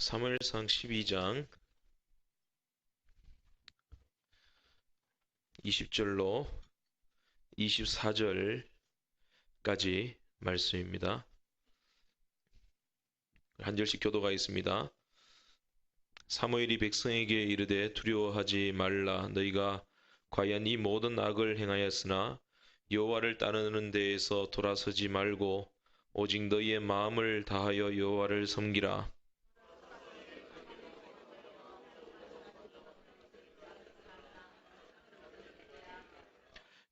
사무엘상 12장 20절로 24절까지 말씀입니다. 한 절씩 교도가 있습니다. 사무엘이 백성에게 이르되 두려워하지 말라. 너희가 과연 이 모든 악을 행하였으나 여호와를 따르는 데에서 돌아서지 말고 오직 너희의 마음을 다하여 여호와를 섬기라.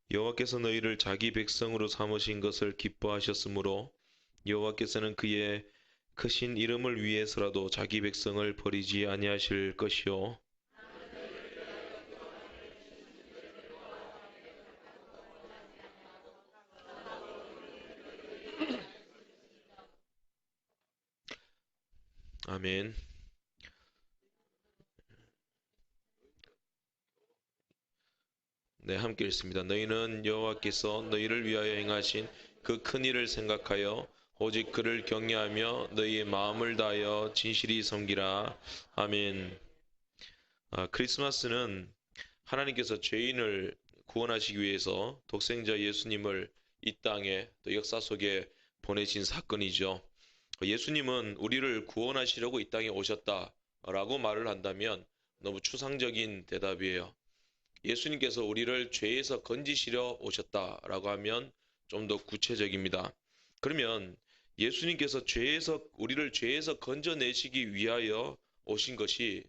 여호와께서 너희를 자기 백성으로 삼으신 것을 기뻐하셨으므로 여호와께서는 그의 크신 이름을 위해서라도 자기 백성을 버리지 아니하실 것이요. 아멘. 네, 함께 읽습니다. 너희는 여호와께서 너희를 위하여 행하신 그 큰 일을 생각하여 오직 그를 경외하며 너희의 마음을 다하여 진실히 섬기라. 아멘. 크리스마스는 하나님께서 죄인을 구원하시기 위해서 독생자 예수님을 이 땅에 또 역사 속에 보내신 사건이죠. 예수님은 우리를 구원하시려고 이 땅에 오셨다라고 말을 한다면 너무 추상적인 대답이에요. 예수님께서 우리를 죄에서 건지시려 오셨다라고 하면 좀 더 구체적입니다. 그러면 예수님께서 우리를 죄에서 건져내시기 위하여 오신 것이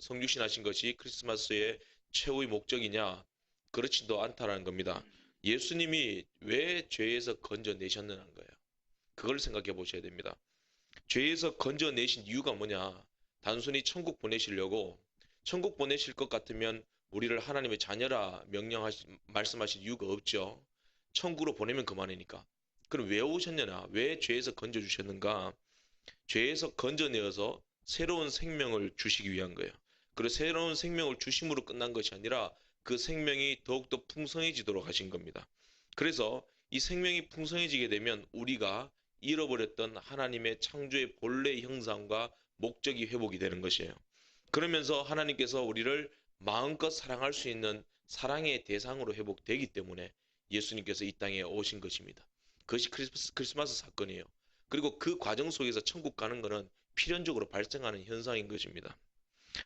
성육신하신 것이 크리스마스의 최후의 목적이냐? 그렇지도 않다라는 겁니다. 예수님이 왜 죄에서 건져내셨느냐는 거예요. 그걸 생각해 보셔야 됩니다. 죄에서 건져내신 이유가 뭐냐? 단순히 천국 보내시려고, 천국 보내실 것 같으면 우리를 하나님의 자녀라 말씀하실 이유가 없죠. 천국으로 보내면 그만이니까. 그럼 왜 오셨느냐? 왜 죄에서 건져주셨는가? 죄에서 건져내어서 새로운 생명을 주시기 위한 거예요. 그리고 새로운 생명을 주심으로 끝난 것이 아니라 그 생명이 더욱더 풍성해지도록 하신 겁니다. 그래서 이 생명이 풍성해지게 되면 우리가 잃어버렸던 하나님의 창조의 본래 형상과 목적이 회복이 되는 것이에요. 그러면서 하나님께서 우리를 마음껏 사랑할 수 있는 사랑의 대상으로 회복되기 때문에 예수님께서 이 땅에 오신 것입니다. 그것이 크리스마스 사건이에요. 그리고 그 과정 속에서 천국 가는 것은 필연적으로 발생하는 현상인 것입니다.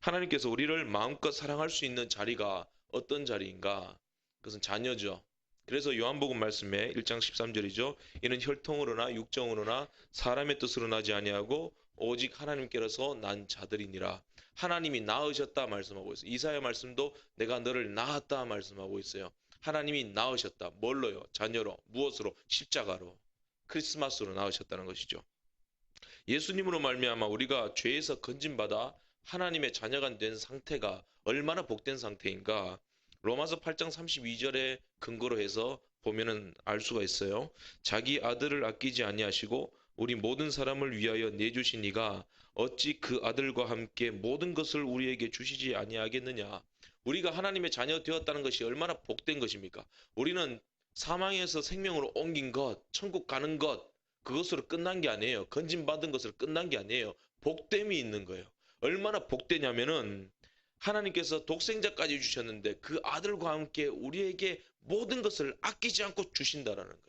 하나님께서 우리를 마음껏 사랑할 수 있는 자리가 어떤 자리인가? 그것은 자녀죠. 그래서 요한복음 말씀에 1장 13절이죠. 이는 혈통으로나 육정으로나 사람의 뜻으로 나지 아니하고 오직 하나님께로서 난 자들이니라. 하나님이 낳으셨다 말씀하고 있어요. 이사야 말씀도 내가 너를 낳았다 말씀하고 있어요. 하나님이 낳으셨다. 뭘로요? 자녀로. 무엇으로? 십자가로. 크리스마스로 낳으셨다는 것이죠. 예수님으로 말미암아 우리가 죄에서 건진받아 하나님의 자녀가 된 상태가 얼마나 복된 상태인가? 로마서 8장 32절에 근거로 해서 보면은 알 수가 있어요. 자기 아들을 아끼지 아니하시고 우리 모든 사람을 위하여 내주신 이가 어찌 그 아들과 함께 모든 것을 우리에게 주시지 아니하겠느냐? 우리가 하나님의 자녀 되었다는 것이 얼마나 복된 것입니까? 우리는 사망에서 생명으로 옮긴 것, 천국 가는 것, 그것으로 끝난 게 아니에요. 건진받은 것으로 끝난 게 아니에요. 복됨이 있는 거예요. 얼마나 복되냐면은 하나님께서 독생자까지 주셨는데 그 아들과 함께 우리에게 모든 것을 아끼지 않고 주신다라는 거예요.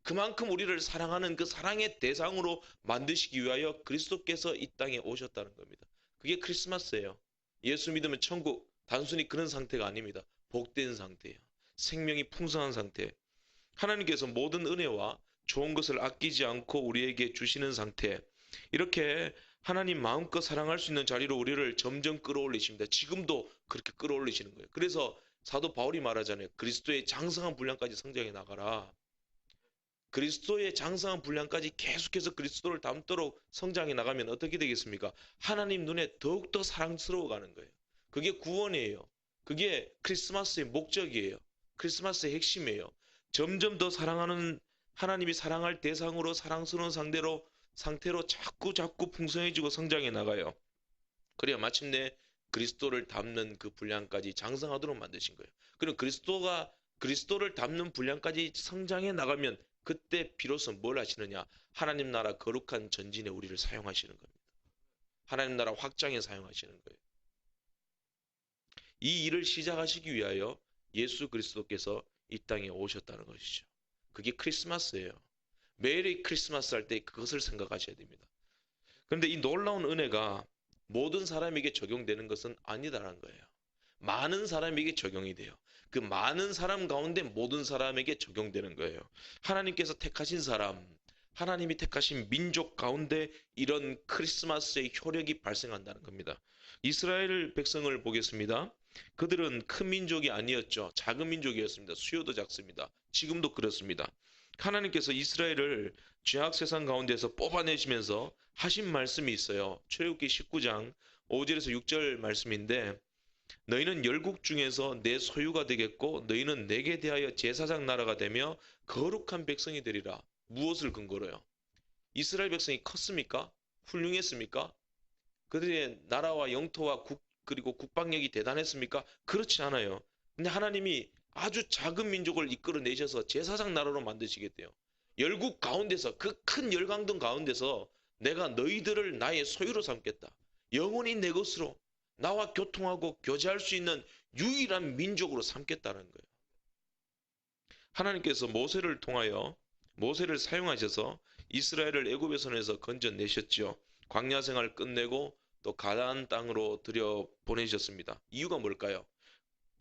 그만큼 우리를 사랑하는 그 사랑의 대상으로 만드시기 위하여 그리스도께서 이 땅에 오셨다는 겁니다. 그게 크리스마스예요. 예수 믿으면 천국, 단순히 그런 상태가 아닙니다. 복된 상태예요. 생명이 풍성한 상태. 하나님께서 모든 은혜와 좋은 것을 아끼지 않고 우리에게 주시는 상태. 이렇게 하나님 마음껏 사랑할 수 있는 자리로 우리를 점점 끌어올리십니다. 지금도 그렇게 끌어올리시는 거예요. 그래서 사도 바울이 말하잖아요. 그리스도의 장성한 분량까지 성장해 나가라. 그리스도의 장성한 분량까지 계속해서 그리스도를 닮도록 성장해 나가면 어떻게 되겠습니까? 하나님 눈에 더욱더 사랑스러워 가는 거예요. 그게 구원이에요. 그게 크리스마스의 목적이에요. 크리스마스의 핵심이에요. 점점 더 사랑하는 하나님이 사랑할 대상으로 사랑스러운 상태로 자꾸 풍성해지고 성장해 나가요. 그래야 마침내 그리스도를 닮는 그 분량까지 장성하도록 만드신 거예요. 그럼 그리스도를 닮는 분량까지 성장해 나가면 그때 비로소 뭘 하시느냐? 하나님 나라 거룩한 전진에 우리를 사용하시는 겁니다. 하나님 나라 확장에 사용하시는 거예요. 이 일을 시작하시기 위하여 예수 그리스도께서 이 땅에 오셨다는 것이죠. 그게 크리스마스예요. 메리 크리스마스 할 때 그것을 생각하셔야 됩니다. 그런데 이 놀라운 은혜가 모든 사람에게 적용되는 것은 아니다라는 거예요. 많은 사람에게 적용이 돼요. 그 많은 사람 가운데 모든 사람에게 적용되는 거예요. 하나님께서 택하신 사람, 하나님이 택하신 민족 가운데 이런 크리스마스의 효력이 발생한다는 겁니다. 이스라엘 백성을 보겠습니다. 그들은 큰 민족이 아니었죠. 작은 민족이었습니다. 수요도 작습니다. 지금도 그렇습니다. 하나님께서 이스라엘을 죄악 세상 가운데서 뽑아내시면서 하신 말씀이 있어요. 출애굽기 19장 5절에서 6절 말씀인데, 너희는 열국 중에서 내 소유가 되겠고 너희는 내게 대하여 제사장 나라가 되며 거룩한 백성이 되리라. 무엇을 근거로요? 이스라엘 백성이 컸습니까? 훌륭했습니까? 그들의 나라와 영토와 그리고 국방력이 대단했습니까? 그렇지 않아요. 근데 하나님이 아주 작은 민족을 이끌어내셔서 제사장 나라로 만드시겠대요. 열국 가운데서, 그 큰 열강등 가운데서 내가 너희들을 나의 소유로 삼겠다. 영원히 내 것으로 나와 교통하고 교제할 수 있는 유일한 민족으로 삼겠다는 거예요. 하나님께서 모세를 통하여 모세를 사용하셔서 이스라엘을 애굽의 손에서 건져내셨죠. 광야 생활 끝내고 또 가나안 땅으로 들여 보내셨습니다. 이유가 뭘까요?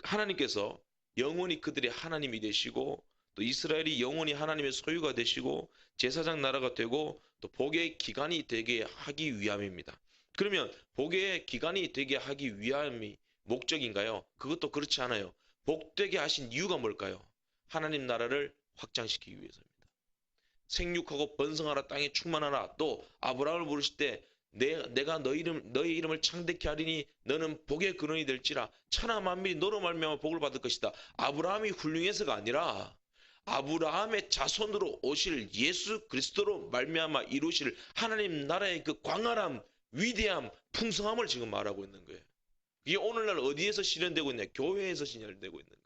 하나님께서 영원히 그들의 하나님이 되시고 또 이스라엘이 영원히 하나님의 소유가 되시고 제사장 나라가 되고 또 복의 기간이 되게 하기 위함입니다. 그러면 복의 기간이 되게 하기 위함이 목적인가요? 그것도 그렇지 않아요. 복되게 하신 이유가 뭘까요? 하나님 나라를 확장시키기 위해서입니다. 생육하고 번성하라, 땅에 충만하라. 또 아브라함을 부르실 때 내가 너의 이름을 창대케 하리니 너는 복의 근원이 될지라. 천하 만민이 너로 말미암아 복을 받을 것이다. 아브라함이 훌륭해서가 아니라 아브라함의 자손으로 오실 예수 그리스도로 말미암아 이루실 하나님 나라의 그 광활함, 위대함, 풍성함을 지금 말하고 있는 거예요. 이게 오늘날 어디에서 실현되고 있냐? 교회에서 실현되고 있는 거예요.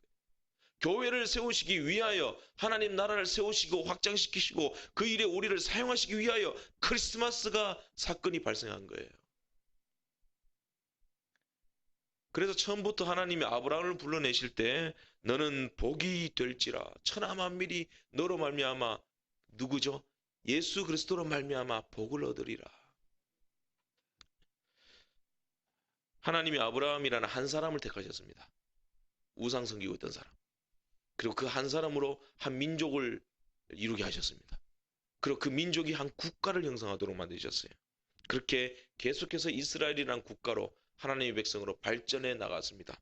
교회를 세우시기 위하여 하나님 나라를 세우시고 확장시키시고 그 일에 우리를 사용하시기 위하여 크리스마스가 사건이 발생한 거예요. 그래서 처음부터 하나님이 아브라함을 불러내실 때 너는 복이 될지라. 천하 만민이 너로 말미암아 누구죠? 예수 그리스도로 말미암아 복을 얻으리라. 하나님이 아브라함이라는 한 사람을 택하셨습니다. 우상 섬기고 있던 사람. 그리고 그 한 사람으로 한 민족을 이루게 하셨습니다. 그리고 그 민족이 한 국가를 형성하도록 만드셨어요. 그렇게 계속해서 이스라엘이라는 국가로 하나님의 백성으로 발전해 나갔습니다.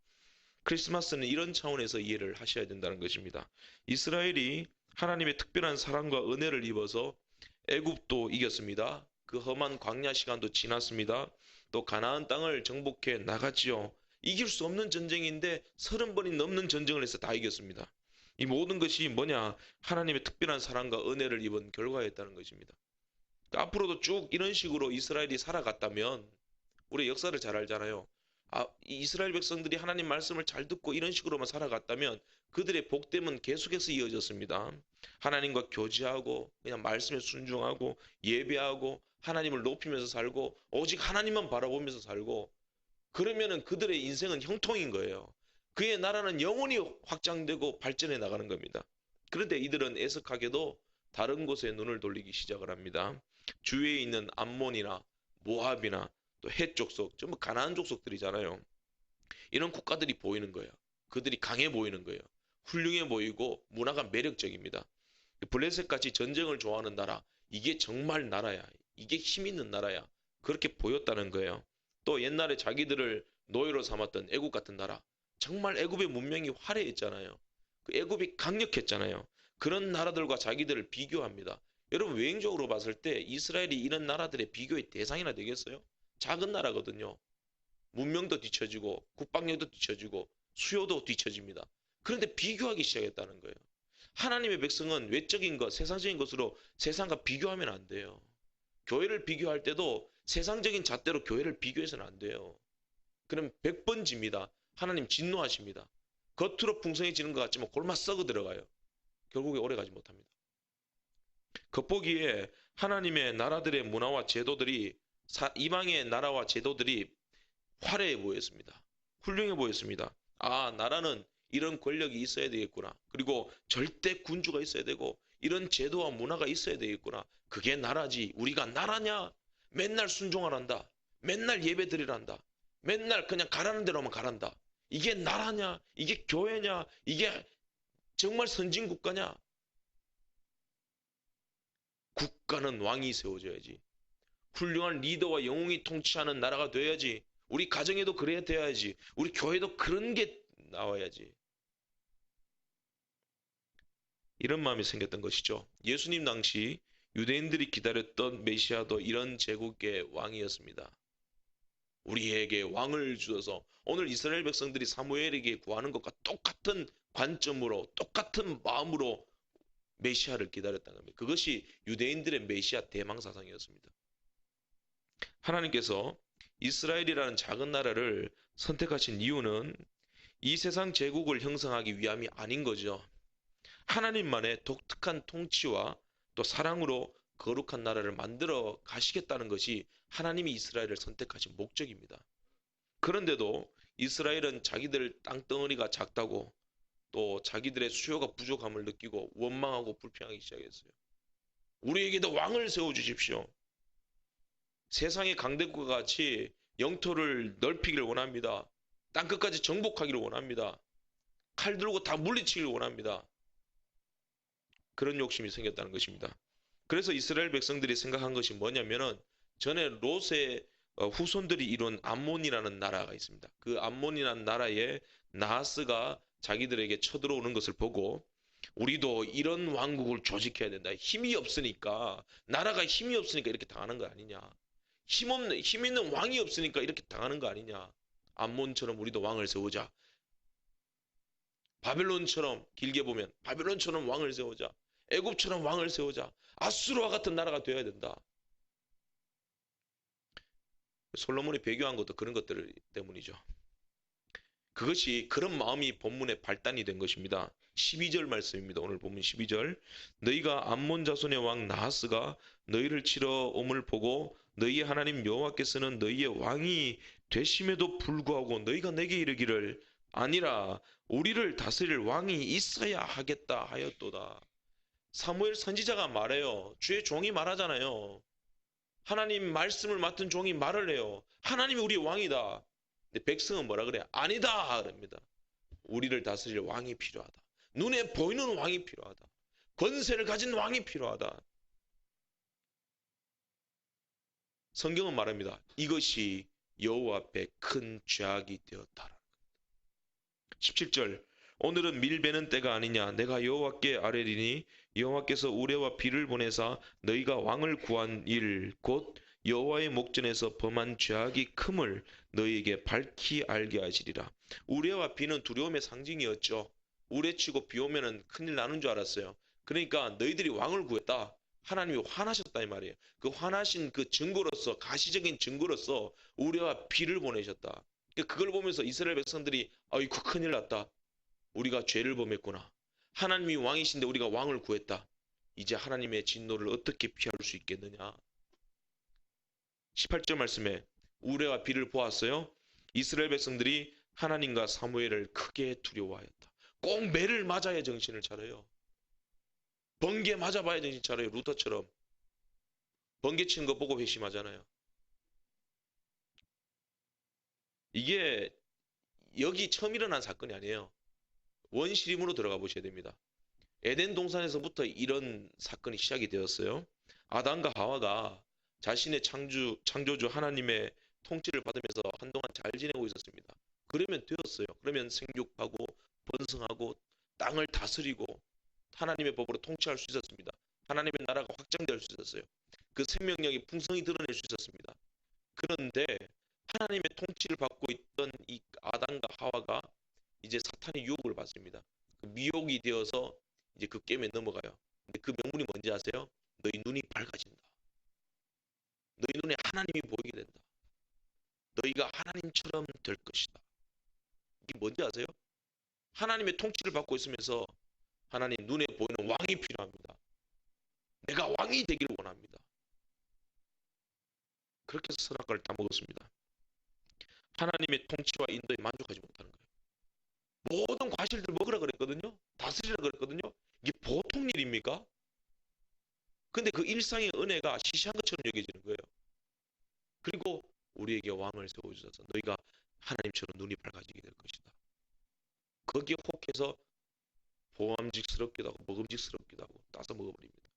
크리스마스는 이런 차원에서 이해를 하셔야 된다는 것입니다. 이스라엘이 하나님의 특별한 사랑과 은혜를 입어서 애굽도 이겼습니다. 그 험한 광야 시간도 지났습니다. 또 가나안 땅을 정복해 나갔지요. 이길 수 없는 전쟁인데 30번이 넘는 전쟁을 해서 다 이겼습니다. 이 모든 것이 뭐냐? 하나님의 특별한 사랑과 은혜를 입은 결과였다는 것입니다. 그러니까 앞으로도 쭉 이런 식으로 이스라엘이 살아갔다면, 우리 역사를 잘 알잖아요. 이스라엘 백성들이 하나님 말씀을 잘 듣고 이런 식으로만 살아갔다면 그들의 복됨은 계속해서 이어졌습니다. 하나님과 교제하고 그냥 말씀에 순종하고 예배하고 하나님을 높이면서 살고 오직 하나님만 바라보면서 살고, 그러면은 그들의 인생은 형통인 거예요. 그의 나라는 영원히 확장되고 발전해 나가는 겁니다. 그런데 이들은 애석하게도 다른 곳에 눈을 돌리기 시작을 합니다. 주위에 있는 암몬이나 모압이나 또 헷 족속, 전부 가나안 족속들이잖아요. 이런 국가들이 보이는 거예요. 그들이 강해 보이는 거예요. 훌륭해 보이고 문화가 매력적입니다. 블레셋같이 전쟁을 좋아하는 나라, 이게 정말 나라야. 이게 힘 있는 나라야. 그렇게 보였다는 거예요. 또 옛날에 자기들을 노예로 삼았던 애굽 같은 나라, 정말 애굽의 문명이 화려했잖아요. 그 애굽이 강력했잖아요. 그런 나라들과 자기들을 비교합니다. 여러분, 외형적으로 봤을 때 이스라엘이 이런 나라들의 비교의 대상이나 되겠어요? 작은 나라거든요. 문명도 뒤처지고 국방력도 뒤처지고 수요도 뒤처집니다. 그런데 비교하기 시작했다는 거예요. 하나님의 백성은 외적인 것, 세상적인 것으로 세상과 비교하면 안 돼요. 교회를 비교할 때도 세상적인 잣대로 교회를 비교해서는 안 돼요. 그럼 100번 집니다. 하나님 진노하십니다. 겉으로 풍성해지는 것 같지만 골마 썩어 들어가요. 결국에 오래가지 못합니다. 겉보기에 하나님의 나라들의 문화와 제도들이 이방의 나라와 제도들이 화려해 보였습니다. 훌륭해 보였습니다. 아, 나라는 이런 권력이 있어야 되겠구나. 그리고 절대 군주가 있어야 되고 이런 제도와 문화가 있어야 되겠구나. 그게 나라지. 우리가 나라냐? 맨날 순종하란다. 맨날 예배 드리란다. 맨날 그냥 가라는 대로만 가란다. 이게 나라냐? 이게 교회냐? 이게 정말 선진국가냐? 국가는 왕이 세워져야지. 훌륭한 리더와 영웅이 통치하는 나라가 돼야지. 우리 가정에도 그래야 돼야지. 우리 교회도 그런 게 나와야지. 이런 마음이 생겼던 것이죠. 예수님 당시 유대인들이 기다렸던 메시아도 이런 제국의 왕이었습니다. 우리에게 왕을 주셔서 오늘 이스라엘 백성들이 사무엘에게 구하는 것과 똑같은 관점으로 똑같은 마음으로 메시아를 기다렸다는 겁니다. 그것이 유대인들의 메시아 대망사상이었습니다. 하나님께서 이스라엘이라는 작은 나라를 선택하신 이유는 이 세상 제국을 형성하기 위함이 아닌 거죠. 하나님만의 독특한 통치와 또 사랑으로 거룩한 나라를 만들어 가시겠다는 것이 하나님이 이스라엘을 선택하신 목적입니다. 그런데도 이스라엘은 자기들 땅덩어리가 작다고 또 자기들의 수요가 부족함을 느끼고 원망하고 불평하기 시작했어요. 우리에게도 왕을 세워주십시오. 세상의 강대국과 같이 영토를 넓히기를 원합니다. 땅끝까지 정복하기를 원합니다. 칼 들고 다 물리치기를 원합니다. 그런 욕심이 생겼다는 것입니다. 그래서 이스라엘 백성들이 생각한 것이 뭐냐면은 전에 롯의 후손들이 이룬 암몬이라는 나라가 있습니다. 그 암몬이라는 나라에 나하스가 자기들에게 쳐들어오는 것을 보고 우리도 이런 왕국을 조직해야 된다. 힘이 없으니까 나라가 힘이 없으니까 이렇게 당하는 거 아니냐. 힘 있는 왕이 없으니까 이렇게 당하는 거 아니냐. 암몬처럼 우리도 왕을 세우자. 바벨론처럼 길게 보면 바벨론처럼 왕을 세우자. 애굽처럼 왕을 세우자. 아수르와 같은 나라가 되어야 된다. 솔로몬이 배교한 것도 그런 것들 때문이죠. 그것이 그런 마음이 본문에 발단이 된 것입니다. 12절 말씀입니다. 오늘 본문 12절. 너희가 암몬 자손의 왕 나하스가 너희를 치러 옴을 보고 너희의 하나님 여호와께서는 너희의 왕이 되심에도 불구하고 너희가 내게 이르기를 아니라 우리를 다스릴 왕이 있어야 하겠다 하였도다. 사무엘 선지자가 말해요. 주의 종이 말하잖아요. 하나님 말씀을 맡은 종이 말을 해요. 하나님이 우리의 왕이다. 근데 백성은 뭐라 그래요? 아니다 그럽니다. 우리를 다스릴 왕이 필요하다. 눈에 보이는 왕이 필요하다. 권세를 가진 왕이 필요하다. 성경은 말합니다. 이것이 여호와 앞에 큰 죄악이 되었다. 17절. 오늘은 밀 베는 때가 아니냐. 내가 여호와께 아뢰리니 여호와께서 우레와 비를 보내사 너희가 왕을 구한 일 곧 여호와의 목전에서 범한 죄악이 큼을 너희에게 밝히 알게 하시리라. 우레와 비는 두려움의 상징이었죠. 우레치고 비 오면은 큰일 나는 줄 알았어요. 그러니까 너희들이 왕을 구했다. 하나님이 화나셨다 이 말이에요. 그 화나신 그 증거로서 가시적인 증거로서 우레와 비를 보내셨다. 그걸 보면서 이스라엘 백성들이 아이고 큰일 났다. 우리가 죄를 범했구나. 하나님이 왕이신데 우리가 왕을 구했다. 이제 하나님의 진노를 어떻게 피할 수 있겠느냐. 18절 말씀에 우레와 비를 보았어요. 이스라엘 백성들이 하나님과 사무엘을 크게 두려워하였다. 꼭 매를 맞아야 정신을 차려요. 번개 맞아봐야 정신 차려요. 루터처럼. 번개 치는 거 보고 회심하잖아요. 이게 여기 처음 일어난 사건이 아니에요. 원시림으로 들어가 보셔야 됩니다. 에덴 동산에서부터 이런 사건이 시작이 되었어요. 아담과 하와가 자신의 창조주 하나님의 통치를 받으면서 한동안 잘 지내고 있었습니다. 그러면 되었어요. 그러면 생육하고 번성하고 땅을 다스리고 하나님의 법으로 통치할 수 있었습니다. 하나님의 나라가 확장될 수 있었어요. 그 생명력이 풍성히 드러낼 수 있었습니다. 그런데 하나님의 통치를 받고 있던 이 아담과 하와가 이제 사탄의 유혹을 받습니다. 그 미혹이 되어서 이제 그 게임에 넘어가요. 근데 그 명분이 뭔지 아세요? 너희 눈이 밝아진다. 너희 눈에 하나님이 보이게 된다. 너희가 하나님처럼 될 것이다. 이게 뭔지 아세요? 하나님의 통치를 받고 있으면서 하나님 눈에 보이는 왕이 필요합니다. 내가 왕이 되기를 원합니다. 그렇게 해서 선악과를 다 먹었습니다. 하나님의 통치와 인도에 만족하지 못하는 거예요. 모든 과실들 먹으라 그랬거든요. 다스리라 그랬거든요. 이게 보통 일입니까? 근데 그 일상의 은혜가 시시한 것처럼 여겨지는 거예요. 그리고 우리에게 왕을 세워주셔서 너희가 하나님처럼 눈이 밝아지게 될 것이다. 거기에 혹해서 보암직스럽기도 하고 먹음직스럽기도 하고 따서 먹어버립니다.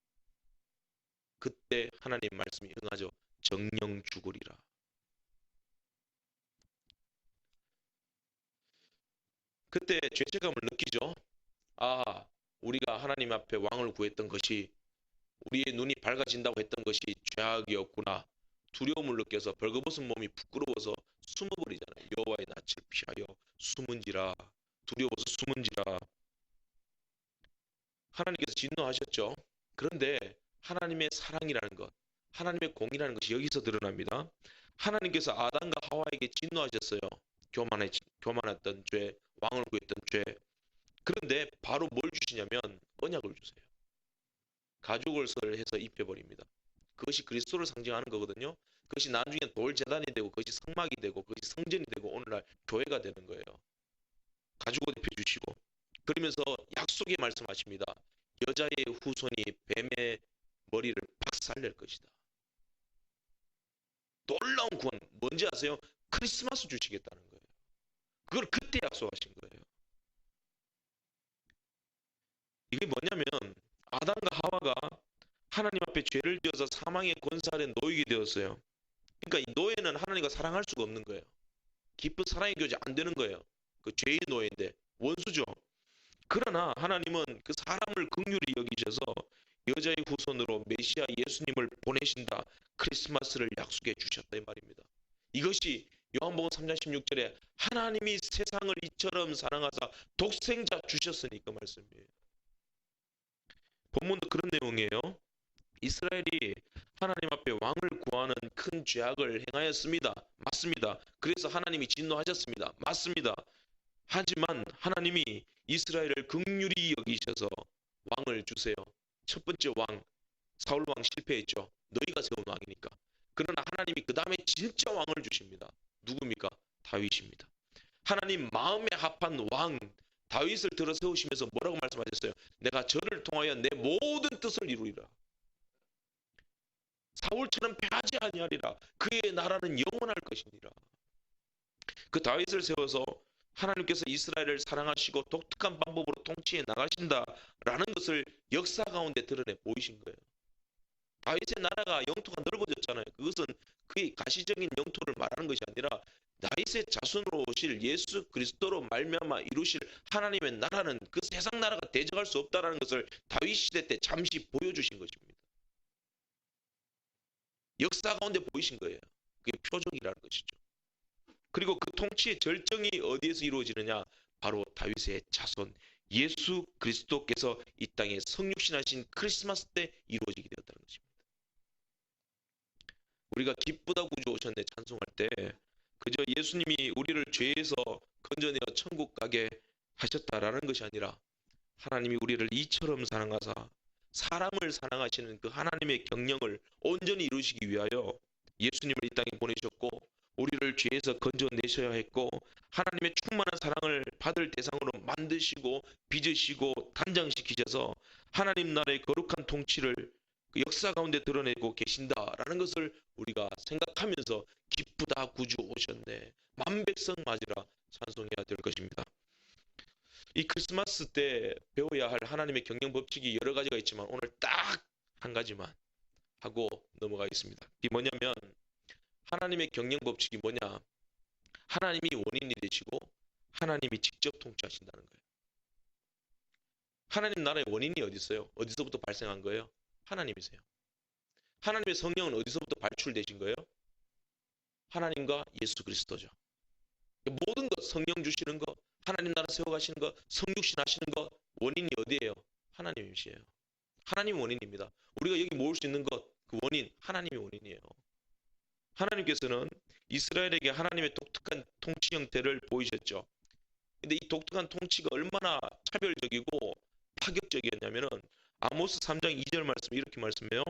그때 하나님 말씀이 응하죠. 정령 죽으리라. 그때 죄책감을 느끼죠. 아, 우리가 하나님 앞에 왕을 구했던 것이, 우리의 눈이 밝아진다고 했던 것이 죄악이었구나. 두려움을 느껴서 벌거벗은 몸이 부끄러워서 숨어버리잖아요. 여호와의 낯을 피하여 숨은지라. 두려워서 숨은지라. 하나님께서 진노하셨죠. 그런데 하나님의 사랑이라는 것, 하나님의 공이라는 것이 여기서 드러납니다. 하나님께서 아담과 하와에게 진노하셨어요. 교만했던 죄, 왕을 구했던 죄. 그런데 바로 뭘 주시냐면 언약을 주세요. 가죽을 해서 입혀버립니다. 그것이 그리스도를 상징하는 거거든요. 그것이 나중에 돌제단이 되고, 그것이 성막이 되고, 그것이 성전이 되고, 오늘날 교회가 되는 거예요. 가죽을 입혀주시고, 그러면서 약속의 말씀하십니다. 여자의 후손이 뱀의 머리를 박살낼 것이다. 놀라운 구원, 뭔지 아세요? 크리스마스 주시겠다는 거예요. 그걸 그때 약속하신 거예요. 이게 뭐냐면 아담과 하와가 하나님 앞에 죄를 지어서 사망의 권세 아래 놓이게 되었어요. 그러니까 이 노예는 하나님과 사랑할 수가 없는 거예요. 깊은 사랑의 교제 안 되는 거예요. 그 죄의 노예인데 원수죠. 그러나 하나님은 그 사람을 긍휼히 여기셔서 여자의 후손으로 메시아 예수님을 보내신다. 크리스마스를 약속해 주셨다 이 말입니다. 이것이 요한복음 3장 16절에 하나님이 세상을 이처럼 사랑하사 독생자 주셨으니 그 말씀이에요. 본문도 그런 내용이에요. 이스라엘이 하나님 앞에 왕을 구하는 큰 죄악을 행하였습니다. 맞습니다. 그래서 하나님이 진노하셨습니다. 맞습니다. 하지만 하나님이 이스라엘을 긍휼히 여기셔서 왕을 주세요. 첫 번째 왕 사울 왕 실패했죠. 너희가 세운 왕이니까. 그러나 하나님이 그 다음에 진짜 왕을 주십니다. 누굽니까? 다윗입니다. 하나님 마음에 합한 왕 다윗을 들어 세우시면서 뭐라고 말씀하셨어요? 내가 저를 통하여 내 모든 뜻을 이루리라. 사울처럼 패하지 아니하리라. 그의 나라는 영원할 것이니라. 그 다윗을 세워서 하나님께서 이스라엘을 사랑하시고 독특한 방법으로 통치해 나가신다라는 것을 역사 가운데 드러내 보이신 거예요. 다윗의 나라가 영토가 넓어졌잖아요. 그것은 그의 가시적인 영토를 말하는 것이 아니라 다윗의 자손으로 오실 예수 그리스도로 말미암아 이루실 하나님의 나라는 그 세상 나라가 대적할 수 없다라는 것을 다윗 시대 때 잠시 보여주신 것입니다. 역사 가운데 보이신 거예요. 그게 표적이라는 것이죠. 그리고 그 통치의 절정이 어디에서 이루어지느냐? 바로 다윗의 자손 예수 그리스도께서 이 땅에 성육신하신 크리스마스 때 이루어지게 되었다는 것입니다. 우리가 기쁘다 구주 오셨네 찬송할 때 그저 예수님이 우리를 죄에서 건져내어 천국 가게 하셨다라는 것이 아니라 하나님이 우리를 이처럼 사랑하사 사람을 사랑하시는 그 하나님의 경영을 온전히 이루시기 위하여 예수님을 이 땅에 보내셨고 우리를 죄에서 건져내셔야 했고 하나님의 충만한 사랑을 받을 대상으로 만드시고 빚으시고 단장시키셔서 하나님 나라의 거룩한 통치를 그 역사 가운데 드러내고 계신다라는 것을 우리가 생각하면서 기쁘다 구주 오셨네 만백성 맞으라 찬송해야 될 것입니다. 이 크리스마스 때 배워야 할 하나님의 경영 법칙이 여러 가지가 있지만 오늘 딱 한 가지만 하고 넘어가겠습니다. 이게 뭐냐면 하나님의 경영 법칙이 뭐냐? 하나님이 원인이 되시고 하나님이 직접 통치하신다는 거예요. 하나님 나라의 원인이 어디 있어요? 어디서부터 발생한 거예요? 하나님이세요. 하나님의 성령은 어디서부터 발출되신 거예요? 하나님과 예수 그리스도죠. 모든 것 성령 주시는 거 하나님 나라 세워가시는 거 성육신 하시는 거 원인이 어디예요? 하나님이시에요. 하나님 원인입니다. 우리가 여기 모을 수 있는 것 그 원인 하나님이 원인이에요. 하나님께서는 이스라엘에게 하나님의 독특한 통치 형태를 보이셨죠. 근데 이 독특한 통치가 얼마나 차별적이고 파격적이었냐면은 아모스 3장 2절 말씀 이렇게 말씀해요.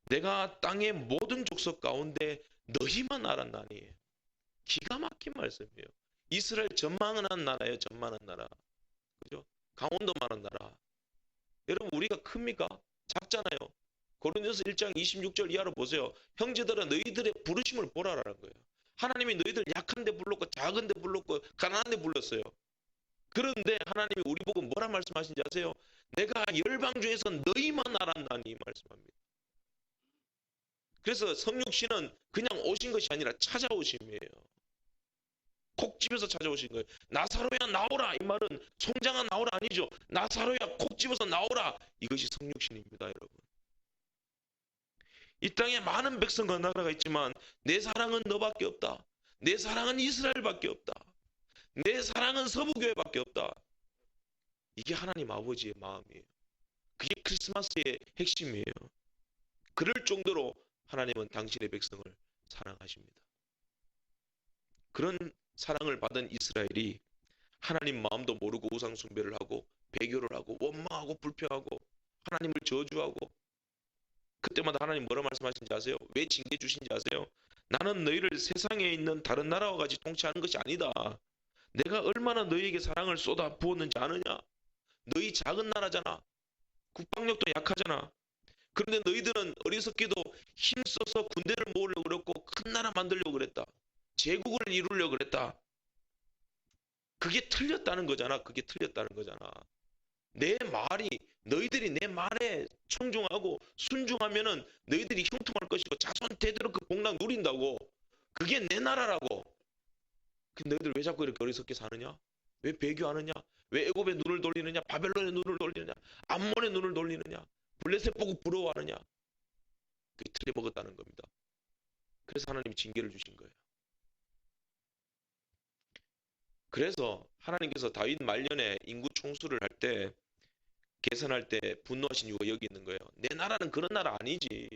내가 땅의 모든 족속 가운데 너희만 알았나니. 기가 막힌 말씀이에요. 이스라엘 전망한 나라예요. 전망한 나라. 그죠? 강원도만한 나라. 여러분 우리가 큽니까? 작잖아요. 고린도서 1장 26절 이하로 보세요. 형제들아 너희들의 부르심을 보라라는 거예요. 하나님이 너희들 약한데 불렀고 작은데 불렀고 가난한데 불렀어요. 그런데 하나님이 우리 보고 뭐라 말씀하신지 아세요? 내가 열방 중에서 너희만 알았나니 말씀합니다. 그래서 성육신은 그냥 오신 것이 아니라 찾아오심이에요. 콕 집어서 찾아오신 거예요. 나사로야 나오라. 이 말은 송장아 나오라 아니죠. 나사로야 콕 집어서 나오라. 이것이 성육신입니다, 여러분. 이 땅에 많은 백성과 나라가 있지만 내 사랑은 너밖에 없다. 내 사랑은 이스라엘밖에 없다. 내 사랑은 서부교회밖에 없다. 이게 하나님 아버지의 마음이에요. 그게 크리스마스의 핵심이에요. 그럴 정도로 하나님은 당신의 백성을 사랑하십니다. 그런 사랑을 받은 이스라엘이 하나님 마음도 모르고 우상 숭배를 하고 배교를 하고 원망하고 불평하고 하나님을 저주하고, 그때마다 하나님 뭐라 말씀하신지 아세요? 왜 징계 주신지 아세요? 나는 너희를 세상에 있는 다른 나라와 같이 통치하는 것이 아니다. 내가 얼마나 너희에게 사랑을 쏟아 부었는지 아느냐? 너희 작은 나라잖아. 국방력도 약하잖아. 그런데 너희들은 어리석게도 힘써서 군대를 모으려고 그랬고 큰 나라 만들려고 그랬다. 제국을 이루려고 그랬다. 그게 틀렸다는 거잖아. 그게 틀렸다는 거잖아. 내 말이, 너희들이 내 말에 청중하고 순종하면은 너희들이 형통할 것이고 자손 대대로 그 복락 누린다고. 그게 내 나라라고. 근데 너희들 왜 자꾸 이렇게 어리석게 사느냐? 왜 배교하느냐? 왜 애굽의 눈을 돌리느냐? 바벨론의 눈을 돌리느냐? 암몬의 눈을 돌리느냐? 블레셋 보고 부러워하느냐? 그게 틀려먹었다는 겁니다. 그래서 하나님이 징계를 주신 거예요. 그래서 하나님께서 다윗 말년에 인구 총수를 할 때, 계산할 때 분노하신 이유가 여기 있는 거예요. 내 나라는 그런 나라 아니지.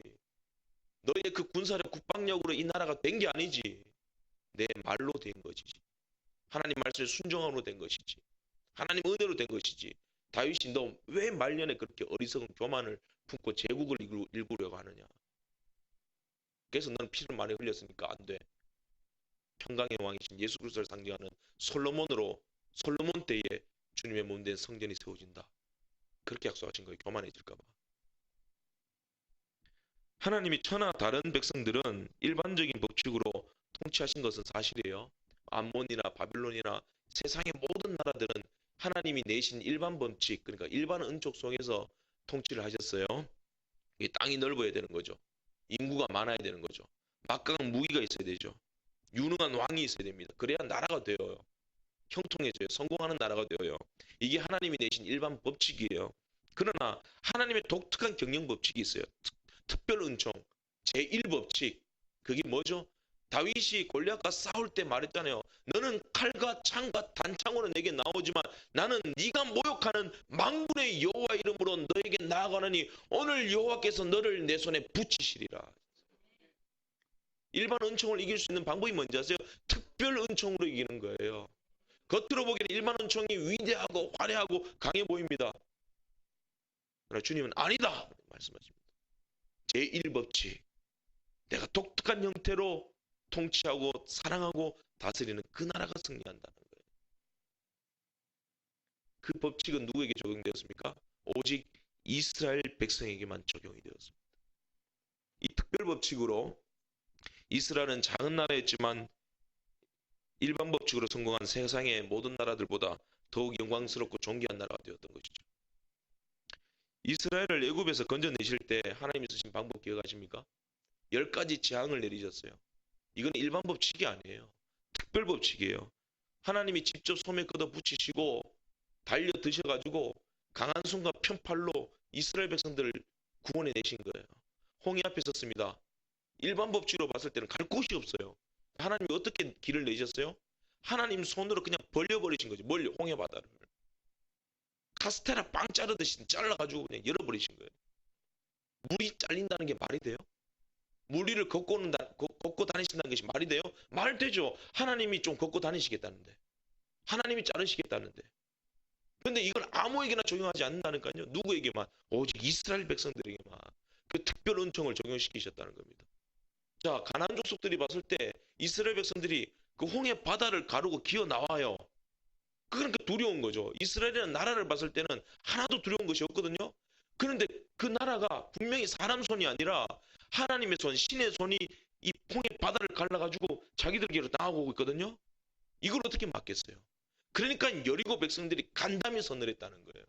너의 그 군사력 국방력으로 이 나라가 된 게 아니지. 내 말로 된 것이지. 하나님 말씀에 순종함으로 된 것이지. 하나님 은혜로 된 것이지. 다윗이 너 왜 말년에 그렇게 어리석은 교만을 품고 제국을 일구려고 하느냐. 그래서 너는 피를 많이 흘렸으니까 안 돼. 평강의 왕이신 예수 그리스도를 상징하는 솔로몬으로, 솔로몬 때에 주님의 몸된 성전이 세워진다. 그렇게 약속하신 거예요. 교만해질까 봐. 하나님이 천하 다른 백성들은 일반적인 법칙으로 통치하신 것은 사실이에요. 암몬이나 바빌론이나 세상의 모든 나라들은 하나님이 내신 일반 법칙, 그러니까 일반 은총 속에서 통치를 하셨어요. 이 땅이 넓어야 되는 거죠. 인구가 많아야 되는 거죠. 막강한 무기가 있어야 되죠. 유능한 왕이 있어야 됩니다. 그래야 나라가 되어요. 형통해져요. 성공하는 나라가 되어요. 이게 하나님이 내신 일반 법칙이에요. 그러나 하나님의 독특한 경영 법칙이 있어요. 특별 은총, 제1법칙. 그게 뭐죠? 다윗이 골리앗과 싸울 때 말했잖아요. 너는 칼과 창과 단창으로 내게 나오지만 나는 네가 모욕하는 만군의 여호와 이름으로 너에게 나아가느니 오늘 여호와께서 너를 내 손에 붙이시리라. 일반 은총을 이길 수 있는 방법이 뭔지 아세요? 특별 은총으로 이기는 거예요. 겉으로 보기에는 일반 은총이 위대하고 화려하고 강해 보입니다. 그러나 주님은 아니다 말씀하십니다. 제1법칙. 내가 독특한 형태로 통치하고 사랑하고 다스리는 그 나라가 승리한다는 거예요. 그 법칙은 누구에게 적용되었습니까? 오직 이스라엘 백성에게만 적용이 되었습니다. 이 특별 법칙으로 이스라엘은 작은 나라였지만 일반 법칙으로 성공한 세상의 모든 나라들보다 더욱 영광스럽고 존귀한 나라가 되었던 것이죠. 이스라엘을 애굽에서 건져내실 때 하나님이 쓰신 방법 기억하십니까? 10가지 재앙을 내리셨어요. 이건 일반 법칙이 아니에요. 특별 법칙이에요. 하나님이 직접 소매 걷어 붙이시고 달려 드셔가지고 강한 손과 편팔로 이스라엘 백성들을 구원해 내신 거예요. 홍해 앞에 섰습니다. 일반 법칙으로 봤을 때는 갈 곳이 없어요. 하나님이 어떻게 길을 내셨어요? 하나님 손으로 그냥 벌려버리신 거죠. 멀리 홍해 바다를. 카스테라 빵 자르듯이 잘라가지고 그냥 열어버리신 거예요. 물이 잘린다는 게 말이 돼요? 물 위를 걷고 다니신다는 것이 말이 돼요? 말 되죠. 하나님이 좀 걷고 다니시겠다는데. 하나님이 자르시겠다는데. 그런데 이건 아무에게나 적용하지 않는다니까요. 누구에게만? 오직 이스라엘 백성들에게만 그 특별 은총을 적용시키셨다는 겁니다. 자, 가나안 족속들이 봤을 때 이스라엘 백성들이 그 홍해 바다를 가르고 기어 나와요. 그러니까 두려운 거죠. 이스라엘이라는 나라를 봤을 때는 하나도 두려운 것이 없거든요. 그런데 그 나라가 분명히 사람 손이 아니라 하나님의 손, 신의 손이 이 홍해 바다를 갈라가지고 자기들끼리 나오고 있거든요. 이걸 어떻게 막겠어요? 그러니까 여리고 백성들이 간담이 서늘했다는 거예요.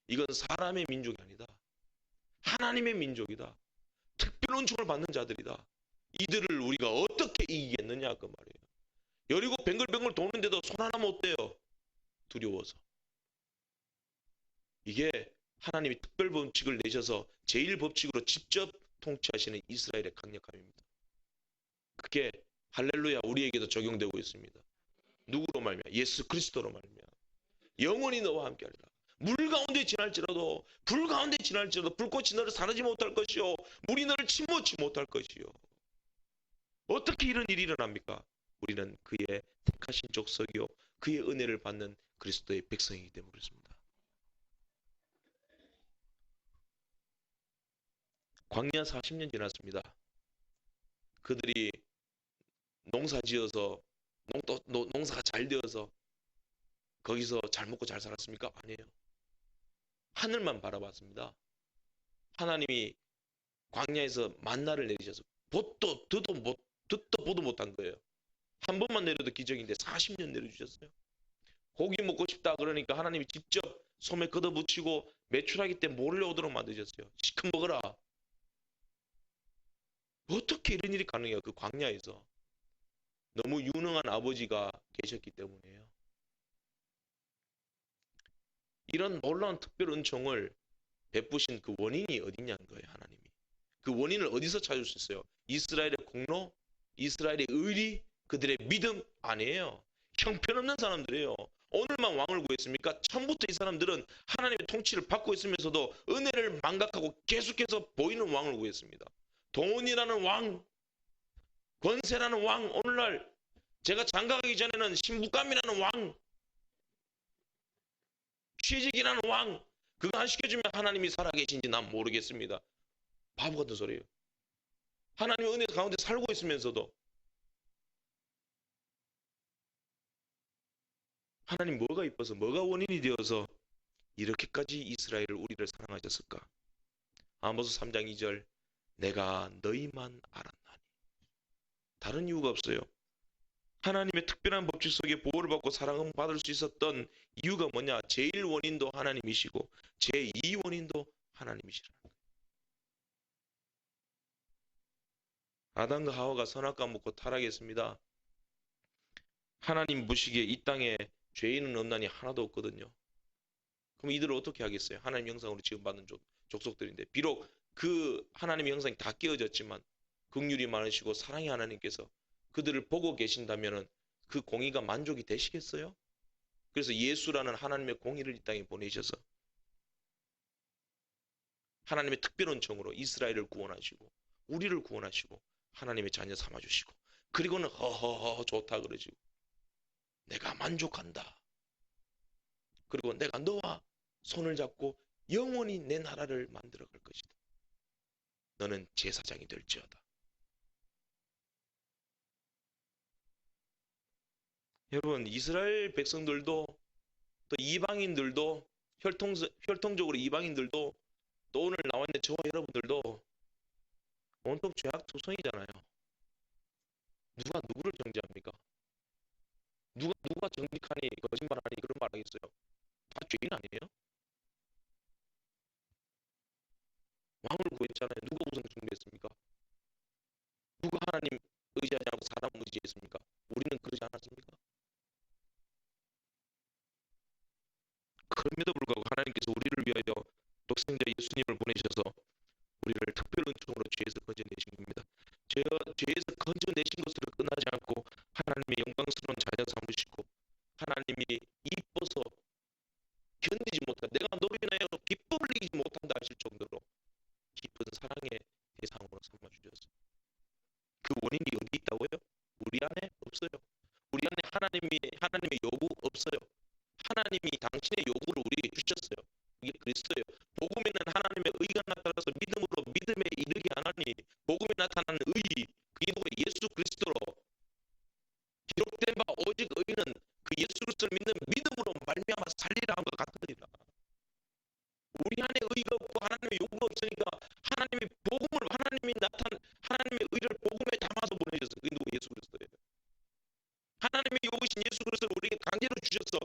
이건 사람의 민족이 아니다. 하나님의 민족이다. 특별 은총을 받는 자들이다. 이들을 우리가 어떻게 이기겠느냐 그 말이에요. 여리고 뱅글뱅글 도는데도 손 하나 못 대요. 두려워서. 이게 하나님이 특별 법칙을 내셔서 제1법칙으로 직접 통치하시는 이스라엘의 강력함입니다. 그게 할렐루야 우리에게도 적용되고 있습니다. 누구로 말미암아? 예수 그리스도로 말미암아. 영원히 너와 함께하리라. 물 가운데 지날지라도 불 가운데 지날지라도 불꽃이 너를 사르지 못할 것이요 물이 너를 침몰치 못할 것이요. 어떻게 이런 일이 일어납니까? 우리는 그의 택하신 족속이요 그의 은혜를 받는 그리스도의 백성이기 때문에 그렇습니다. 광야 40년 지났습니다. 그들이 농사 지어서 농사가 잘 되어서 거기서 잘 먹고 잘 살았습니까? 아니에요. 하늘만 바라봤습니다. 하나님이 광야에서 만나를 내리셔서 듣도 보도 못한 거예요. 한 번만 내려도 기적인데 40년 내려주셨어요. 고기 먹고 싶다 그러니까 하나님이 직접 솜에 걷어붙이고 메추라기 때 몰려오도록 만드셨어요. 시큰 먹어라. 어떻게 이런 일이 가능해요? 그 광야에서. 너무 유능한 아버지가 계셨기 때문이에요. 이런 놀라운 특별 은총을 베푸신 그 원인이 어디냐는 거예요. 하나님이. 그 원인을 어디서 찾을 수 있어요? 이스라엘의 공로? 이스라엘의 의리? 그들의 믿음? 아니에요. 형편없는 사람들이에요. 오늘만 왕을 구했습니까? 처음부터 이 사람들은 하나님의 통치를 받고 있으면서도 은혜를 망각하고 계속해서 보이는 왕을 구했습니다. 돈이라는 왕, 권세라는 왕, 오늘날 제가 장가가기 전에는 신부감이라는 왕, 취직이라는 왕, 그거 안 시켜주면 하나님이 살아계신지 난 모르겠습니다. 바보 같은 소리예요. 하나님의 은혜 가운데 살고 있으면서도 하나님 뭐가 이뻐서 뭐가 원인이 되어서 이렇게까지 이스라엘을 우리를 사랑하셨을까? 아모스 3장 2절 내가 너희만 알았나니. 다른 이유가 없어요. 하나님의 특별한 법칙 속에 보호를 받고 사랑을 받을 수 있었던 이유가 뭐냐? 제1원인도 하나님이시고 제2원인도 하나님이시라는 거예요. 아담과 하와가 선악과 먹고 타락했습니다. 하나님 보시기에 이 땅에 죄인은 없나니 하나도 없거든요. 그럼 이들을 어떻게 하겠어요? 하나님 형상으로 지음받은 족속들인데 비록 그 하나님의 형상이 다 깨어졌지만 긍휼이 많으시고 사랑의 하나님께서 그들을 보고 계신다면 그 공의가 만족이 되시겠어요? 그래서 예수라는 하나님의 공의를 이 땅에 보내셔서 하나님의 특별 은총으로 이스라엘을 구원하시고 우리를 구원하시고 하나님의 자녀 삼아주시고 그리고는 허허허 좋다 그러시고 내가 만족한다. 그리고 내가 너와 손을 잡고 영원히 내 나라를 만들어 갈 것이다. 너는 제사장이 될지어다. 여러분 이스라엘 백성들도 또 이방인들도 혈통적으로 이방인들도 또 오늘 나와 있는 저와 여러분들도 온통 죄악 투성이잖아요. 누가 누구를 정죄합니까? 누가 정직하니 거짓말하니 그런 말 하겠어요? 다 죄인 아니에요? 왕을 구했잖아요. 누가 우선 숭배했습니까? 누가 하나님 의지하지 않고 사람 의지했습니까? 우리는 그러지 않았습니까? 그럼에도 불구하고 하나님께서 우리를 위하여 독생자 예수님을 보내셔서 우리를 특별 은총으로 죄에서 건져내신 겁니다. 죄에서 건져내신 것으로 끝나지 않고 하나님의 영광스러운 자녀 삼으시고 하나님이 이뻐서 견디지 못한 내가 너로 인하여 기쁨을 이기지 못한다 하실 정도로 깊은 사랑의 대상으로 삼아주셨어요. 그 원인이 어디 있다고요? 우리 안에 없어요. 우리 안에 하나님의 요구 없어요. 하나님이 당신의 요구를 우리에게 주셨어요. 이게 그리스도예요. 복음에는 하나님의 의가 나타나서 믿음으로 믿음에 이르게 하나니 복음에 나타나는 의 그게 누구 하나님의 여우신 예수 그리스도를 우리에게 강제로 주셔서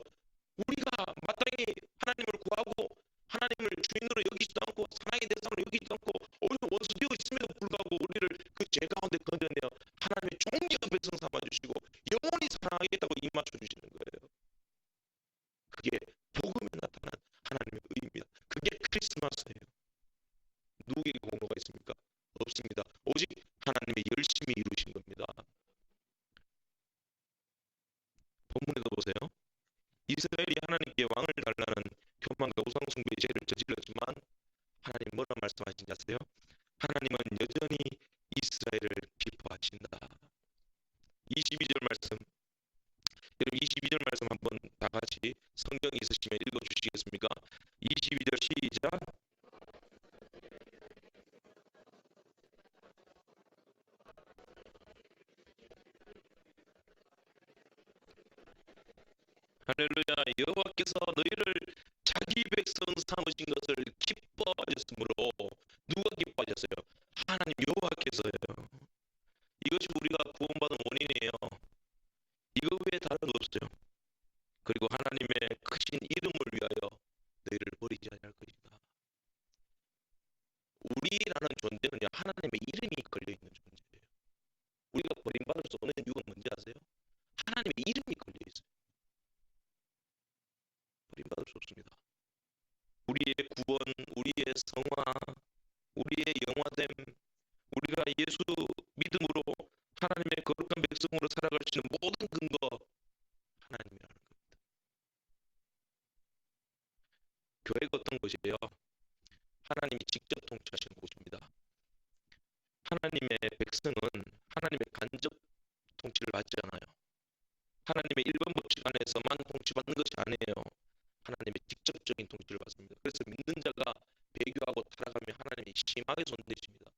우리가 마땅히 하나님을 구하고 하나님을 주인으로 여기지도 않고 사랑의 대상으로 여기지도 않고 오히려 원수되어 있음에도 불구하고 우리를 그 죄 가운데 건져내어 하나님의 종기의 백성 삼아주시고 영원히 사랑하겠다고 입맞춰 주시는 거예요. 그게 복음에 나타난 하나님의 의입니다. 그게 크리스마스예요. 누구에게 공로가 있습니까? 없습니다. 오직 하나님의 열심히 이루신 겁니다. 본문에도 보세요. 이스라엘이 하나님께 왕을 달라는 교만과 우상숭배의 죄를 저질렀지만 하나님 뭐라 말씀하신지 아세요? 하나님은 여전히 이스라엘을 기뻐하신다. 22절 말씀, 여러분 22절 말씀 한번 다 같이 성경 있으시면 읽어주시겠습니까? 22절 시작. 할렐루야. 여호와께서 너희를 자기 백성 삼으신 것을 기뻐하셨으므로 누가 기뻐하셨어요? 하나님 여호와께서요. 이것이 우리가 구원받은 원인이에요. 이거 외에 다른 거 없어요. 그리고 하나님의 크신 이름을 위하여 너희를 버리지 아니할 것이다. 우리라는 존재는요, 하나님의 이름이 걸려있는 존재예요. 우리가 버림받을 수 없는 이유가 뭔지 아세요? 하나님의 이름이 걸려있어요. 버림받을 수 없습니다. 우리의 구원, 우리의 성화, 우리의 영화됨, 우리가 예수 믿음으로 하나님의 거룩한 백성으로 살아갈 수 있는 모든 근거 하나님이라는 겁니다. 교회가 어떤 곳이에요? 하나님이 직접 통치하시는 곳입니다. 하나님의 백성은 하나님의 간접 통치를 받지 않아요. 하나님의 일반 법칙 안에서만 통치받는 것이 아니에요. 하나님의 직접적인 통치를 받습니다. 그래서 믿는 자가 배교하고 타락하면 하나님이 심하게 손대십니다.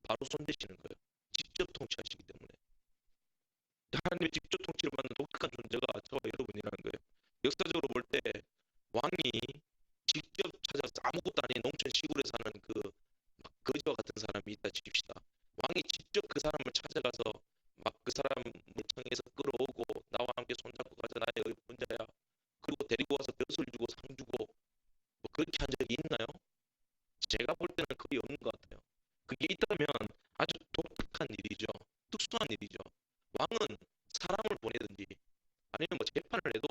바로 손대시는 거예요. 직접 통치하시기 때문에. 하나님의 직접 통치를 받는 독특한 존재가 저와 여러분이라는 거예요. 역사적으로 볼 때 왕이 직접 찾아서 아무것도 아닌 농촌 시골에 사는 그 막 거지와 같은 사람이 있다 칩시다. 왕이 직접 그 사람을 찾아가서 막 그 사람을 청에서 끌어오고 나와 함께 손잡고 가자 나의 혼자야. 그리고 데리고 와서 벼슬 주고 상 주고 뭐 그렇게 한 적이 있나요? 제가 볼 때는 거의 없는 것 같아요. 그게 있다면 아주 독특한 일이죠. 특수한 일이죠. 왕은 사람을 보내든지 아니면 뭐 재판을 해도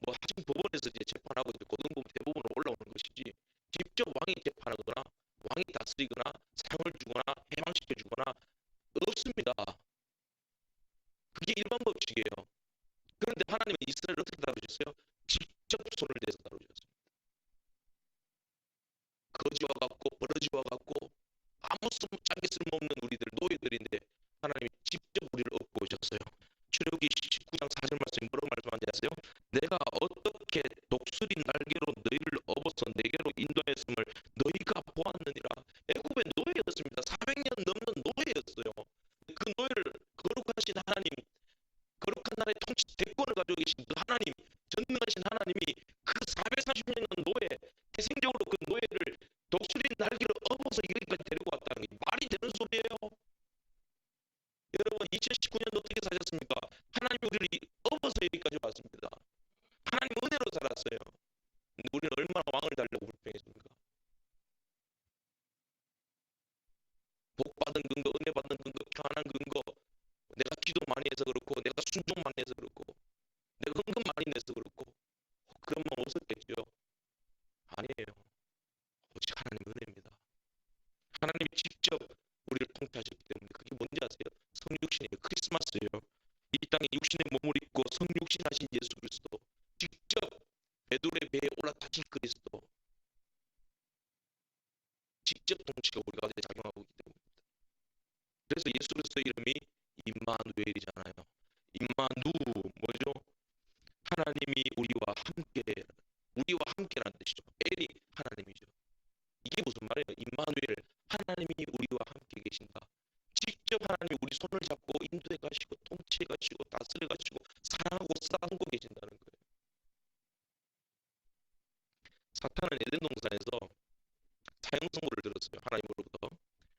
뭐 하층 법원에서 이제 재판하고 이제 고등법 대법원으로 올라오는 것이지 직접 왕이 재판하거나 왕이 다스리거나 상을 주거나 해방시켜 주거나 없습니다. 그게 일반 법칙이에요. 그런데 하나님은 이스라엘을 어떻게 다루셨어요? 직접 손을 대서 다루셨어요. 거지와 같고 버러지와 같고 아무 짝에 쓸모없는 우리들 노예들인데 하나님이 직접 우리를 업고 오셨어요. 출애굽기 19장 4절 말씀이 뭐라고 말씀하는지 아세요? 내가 어떻게 독수리 날개로 너희를 업어서 내게로 인도하였음을 너희가 보았느니라. 애굽의 노예였습니다. 400년 넘는 노예였어요. 그 노예를 거룩하신 하나님, 거룩한 나라의 통치 대권을 가지고 계신 그 하나님, 전능하신 하나님이 그 440년의 노예, 태생적으로 그 노예를 독수리 날개로 업어서 여기까지 데리고 왔다는 게 말이 되는 소리예요. 여러분 2019년 어떻게 사셨습니까? 하나님이 우리를 업어서 여기까지 왔습니다. 하나님 은혜로 살았어요. 근데 우리는 얼마나 왕을 달려고 불평했습니까? 복 받은 근거, 은혜 받는 근거, 평안한 근거, 내가 기도 많이 해서 그렇고 내가 순종 많이 해서 그렇고 내가 헌금 많이 내서 그렇고 그런 마음 없었겠죠? 아니에요. 오직 하나님 은혜입니다. 하나님이 직접 우리를 통치하셨기 때문에 그게 뭔지 아세요? 성육신이에요. 크리스마스예요. 이 땅에 육신의 몸을 입고 성육신하신 예수 그리스도, 직접 베드로의 배에 올라타신 그리스도, 직접 통치가 우리 가운데 작용하고 있기 때문입니다. 그래서 예수 그리스도의 이름이 임마누엘이잖아요. 임마누 뭐죠? 하나님이 우리와 함께, 우리와 함께라는 뜻이죠. 엘이 하나님이죠. 이게 무슨 말이에요? 임마누엘, 하나님이 우리와 함께 계신다. 직접 하나님이 우리 손을 잡고 인도해 가시고 통치해 가시고 다스려 가시고 사랑하고 싸움고 계신다는 거예요. 사탄은 에덴 동산에서 사형 선고를 들었어요. 하나님으로부터.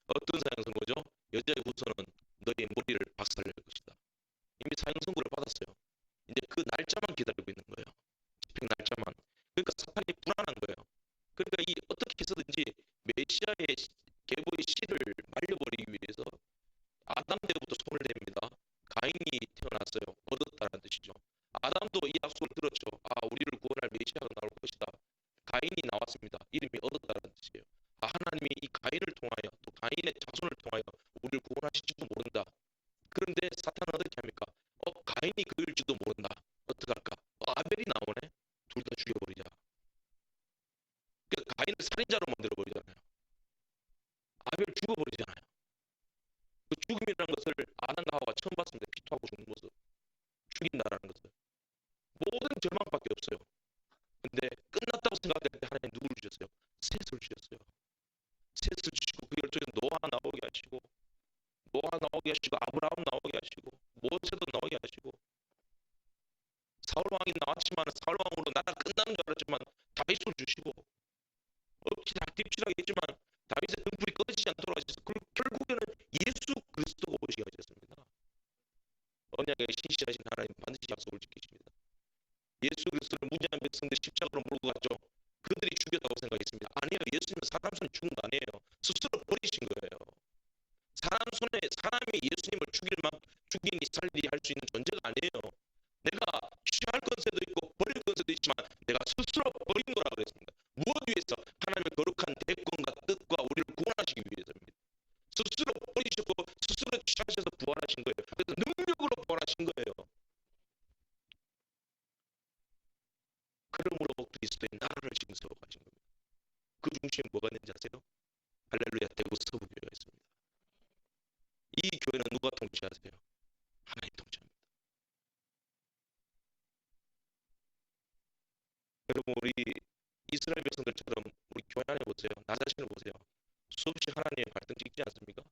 어떤 사형 선고죠? 여자의 후손은 너의 머리를 박살낼 것이다. 이미 사형 선고를 받았어요. 이제 그 날짜만 기다리고 있는 거예요. 집행 날짜만. 그러니까 사탄이 불안한 거예요. 그러니까 이 어떻게 해서든지 메시아의 계보의 씨를 말려버리기 위해서 아담 때부터 손을 댑니다. 가인이 태어났어요. 얻었다는 뜻이죠. 아담도 이 약속을 들었죠. 아, 우리를 구원할 메시아가 나올 것이다. 가인이 나왔습니다. 이름이 얻었다는 뜻이에요. 아, 하나님이 이 가인을 통하여 또 가인의 자손을 통하여 우리를 구원하실지도 모른다. 그런데 사탄은 어떻게 합니까? 가인이 그일지도 모른다. 어떡할까? 아벨이 나오네. 둘 다 죽여버리자. 그러니까 가인을 살인자로 만들어버리잖아요. 아벨 죽어버리잖아요. 그 죽음이라는 것을 아담과 하와가 처음 봤습니다. 피토하고 죽는 모습. 죽인다라는 것을. 모든 절망밖에 없어요. 근데 끝났다고 생각할 때 하나님 누구를 주셨어요? 셋을 주셨어요. 셋을 주시고 그 열정에 노아 나오게 하시고, 노아 나오게 하시고, 아브라함 나오게 하시고, 모세도 나오게 하시고, 사울 왕이 나왔지만 사울 왕으로 나라 끝나는 줄 알았지만 다윗을 주시고, 억지 닥tip질하게 했지만 다윗의 등불이 꺼지지 않도록 하셔서 결국에는 예수 그리스도가 오시게 하셨습니다. 언약의 신실하신 하나님 반드시 약속을 지키십니다. 예수 그리스도를 무지한 백성들 십자가로 몰고 갔죠. 그들이 죽였다고 생각했습니다. 아니에요. 예수님은 사람 손에 죽은 거 아니에요. 스스로 버리신 거예요. 사람 손에 사람이 예수님을 죽이니 살리니 할 수 있는 존재가 아니에요. 내가 취할 권세도 있고 버릴 권세도 있지만 내가 스스로 버린 거라 그랬습니다. 무엇 위해서? 하나님의 거룩한 대권과 뜻과 우리를 구원하시기 위해서입니다. 스스로 버리셨고 스스로 취하셔서 부활하신 거예요. 그래서 능력으로 부활하신 거예요. 그러므로 그리스도의 나라를 지금 세워가신 겁니다. 그 중심에 뭐가 있는지 아세요? 할렐루야, 대구 서부교회가 있습니다. 이 교회는 누가 통치하세요? 하나님 통치합니다. 여러분, 우리 이스라엘 백성들처럼 우리 교회 안에 보세요. 나 자신을 보세요. 수없이 하나님의 발등 찍지 않습니까?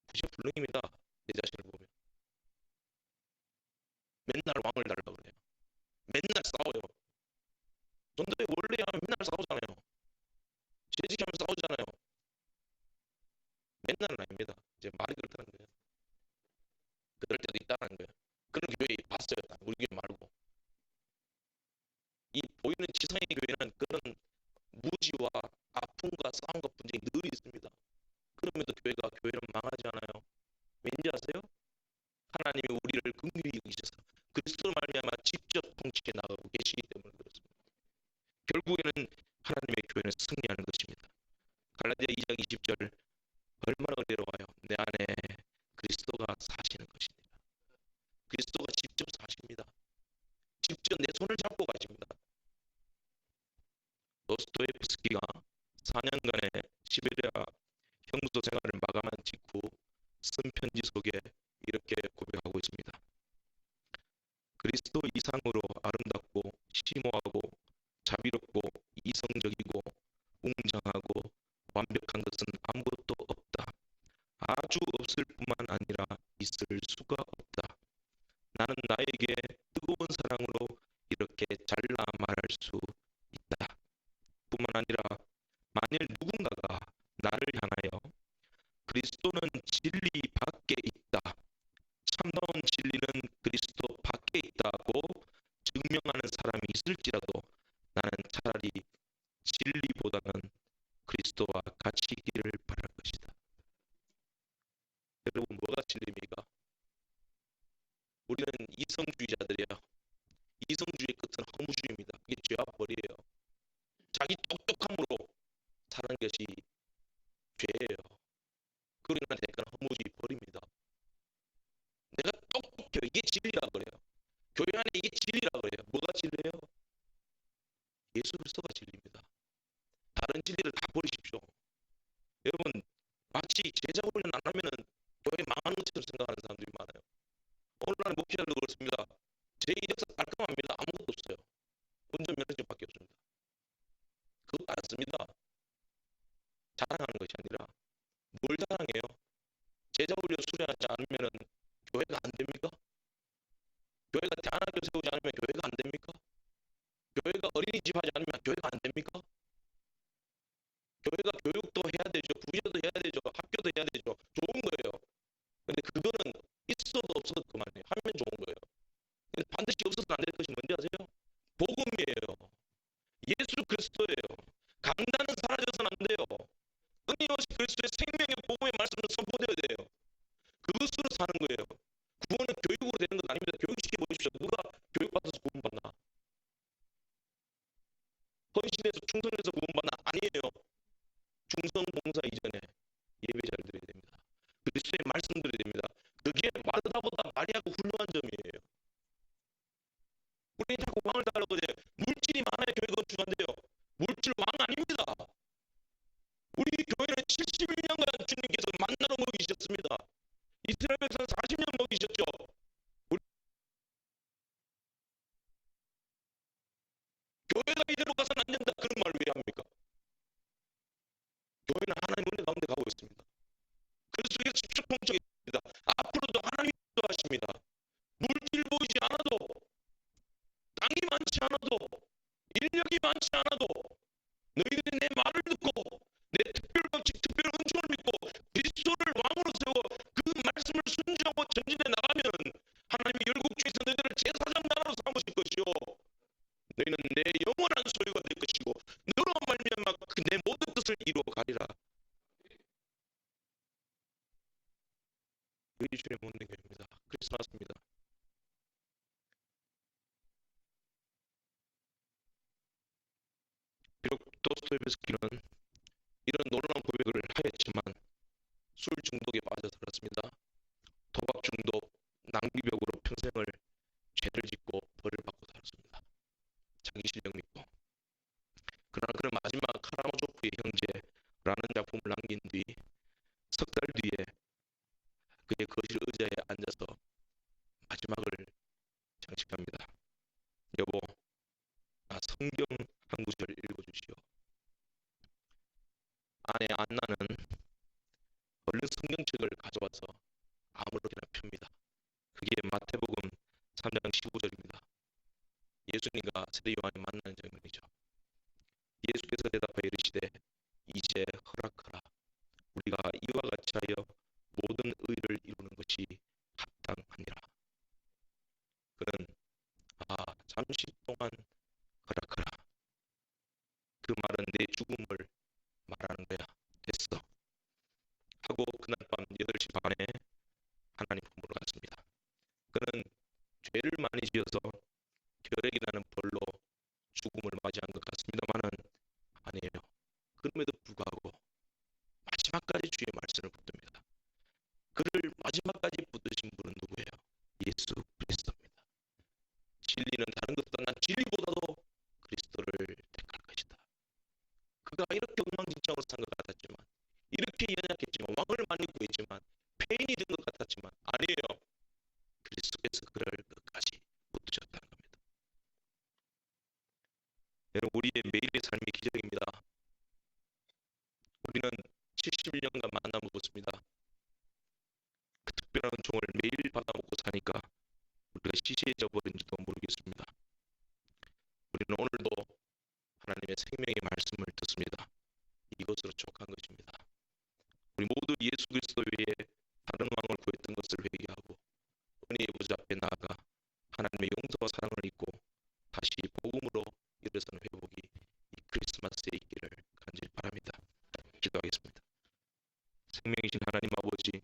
부셔불능입니다. 내 자신을 보면. 맨날 왕을 달라고 그래요. 맨날 싸워요. 전도에 원래 하면 맨날 싸우잖아요. 재직하면 싸우잖아요. 맨날은 아닙니다. 이제 말이 그렇다는 거예요. 그럴 때도 있다는 거예요. 그런 교회 봤어요. 우리 교회 말고. 이 보이는 지상의 교회는 그런 무지와 아픔과 싸움과 분쟁이 늘 있습니다. 그럼에도 교회가 교회는 망하지 않아요. 왠지 아세요? 하나님이 우리를 긍휼히 여기셔서 그리스도로 말미암아 직접 통치해 나가고 계시기 때문에 그렇습니다. 결국에는 하나님의 교회는 승리하는 것입니다. 갈라디아 2장 20절 얼마나 은혜로워요. 내 안에 그리스도가 사시는 것이니라. 그리스도가 직접 사십니다. 직접 내 손을 잡고 가십니다. 도스토옙스키가 4년간의 시베리아 형무소 생활을 마감한 직후 쓴 편지 속에 이렇게 고백하고 있습니다. 그리스도 이상으로 아름답고 심오하고 자비롭고 이성적이고 웅장하고 완벽한 것은 아무것도 없다. 아주 없을 뿐만 아니라 있을 수가 없다. 나는 나에게 뜨거운 사랑으로 이렇게 잘라 말할 수 있다. 뿐만 아니라 만일 누군가가 나를 향하여 그리스도는 진리 밖에 있다. 참다운 진리는 그리스도 밖에 있다고 증명하는 사람이 있을지라도 나는 차라리 진리보다는 그리스도와 같이 있기를 바랄 것이다. 여러분, 뭐가 진리입니까? 우리는 이성주의자들이에요. 이성주의 끝은 허무주의입니다. 이게 죄와 벌이에요. 자기 똑똑함으로 사는 것이 죄예요. 그로 인한 대가는 허무주의 벌입니다. 내가 똑똑해요. 이게 진리라 그래요. 교회 안에 이게 진리라 그래요. 뭐가 진리예요? 예수 그리스도가 진리입니다. 다른 진리를 다 버리십시오. 여러분, 마치 제자 훈련 안 하면은 교회 망하는 것처럼 생각하는 사람들이 많아요. 오늘날 목회자도 그렇습니다. 제 이력서 깔끔합니다. 아무것도 없어요. 운전면허증밖에 없습니다. 그것 않습니다. 자랑하는 것이 아니라 뭘 자랑해요? 제자 훈련 수료하지 않으면은 교회가 안 됩니까? 교회가 대안학교 세우지 않으면 교회가 안 됩니까? 교회가 어린이집 하지 않으면 교회가 안 됩니까? 교회가 교육도 해야 되죠. 부여도 해야 되죠. 학교도 해야 되죠. 좋은 거예요. 근데 그거는 있어도 없어도 그만해요. 하면 좋은 거예요. 보십시오. 누가 교육받아서 구원받나? 헌신해서 충성해서 구원받나? 아니에요. 충성 봉사 이전에 예배 잘 드려야 됩니다. 그리스도의 말씀 드려야 됩니다. 그게 마르다보다 마리아가 훌륭한 점이에요. 우리는 자꾸 왕을 달라고 그래. 물질이 많아야 교회 건축한대요. 물질 왕 아닙니다. 우리 교회는 71년간 주님께서 만나러 먹이셨습니다. 이스라엘 백성 40년 먹이셨죠. 우리 교회가 이대로 가서는 안 된다. 그런 말을 왜 합니까? 교회는 하나님 은혜 가운데 가고 있습니다. 그래서 이게 수평적입니다. 앞으로도 하나님이 인도하십니다. 물질 보이지 않아도, 땅이 많지 않아도, 인력이 많지 않아도 너희들이 내 말을 듣고 내 특별 법칙, 특별 은총을 믿고 그리스도를 왕으로 세우고 그 말씀을 순종하고 전진해 나가면 하나님이 열국주에서 너희들을 제사장 나라로 삼으실 것이요, 너희는 내 영원한 소유가 될 것이고 너로 말미암아 내 모든 뜻을 이루어 가리라. 너희 주의 묻는 교회입니다. 크리스마스입니다. 비록 도스토옙스키는 이런 놀라운 고백을 하였지만 술 중독에 빠져 살았습니다. 도박 중독, 낭비벽으로 평생을 죄를 짓고 벌을 받고 살았습니다. 자기 실력 믿고. 그러나 그는 마지막 카라마조프의 형제라는 작품을 남긴 뒤 석 달 뒤에 그의 거실 의자에 앉아서 마지막을 장식합니다. 여보, 나 성경 한 구절 읽어주시오. 아내 안나는 얼른 성경책을 가져와서 아무렇게나 펴니다. 그게 마태복음 3장 15절입니다. 예수님과 세례 요한이 만나는 장면이죠. 예수께서 대답하여 이르시되 이제 허락하라. 우리가 이와 같이 하여 모든 의를 이루는 것이 합당하니라. 그는 잠시 동안 허락하라. 그 말은 내 죽음을 말하는 거야. 됐어. 하고 그날 밤 8시 반에 하나님 품으로 갔습니다. 그는 죄를 많이 지어서 결핵이 나는 벌로 죽음을 맞이한 것 같습니다만은 아니에요. 그럼에도 불구하고 마지막까지 주의 말씀을 붙듭니다. 그를 마지막까지 붙드신 분은 누구예요? 예수 그리스도입니다. 진리는 다른 것보다 난 진리보다도 그리스도를 택할 것이다. 그가 이렇게 엉망진창으로 산 것 같았지만, 이렇게 연약했지만, 왕을 많이 구했지만, 폐인이 된 것 같았지만 아니에요. 그리스도께서 그를 끝까지 붙드셨다는 겁니다. 여러분, 우리의 매일의 삶이 기적입니다. 우리는 71년간 만나 먹었습니다. 그 특별한 은총을 매일 받아먹고 사니까 우리가 시시해져 버린지도 모르겠습니다. 우리는 오늘도 하나님의 생명의 말씀을 듣습니다. 이것으로 족한 것입니다. 우리 모두 예수 그리스도 외에 다른 왕을 구했던 것을 회개하고 은혜의 보좌 앞에 나아가 하나님의 용서와 사랑을 잊고 다시 복음으로 일어서는 회복이 이 크리스마스에 있기를 간절히 바랍니다. 기도하겠습니다. 생명이신 하나님 아버지,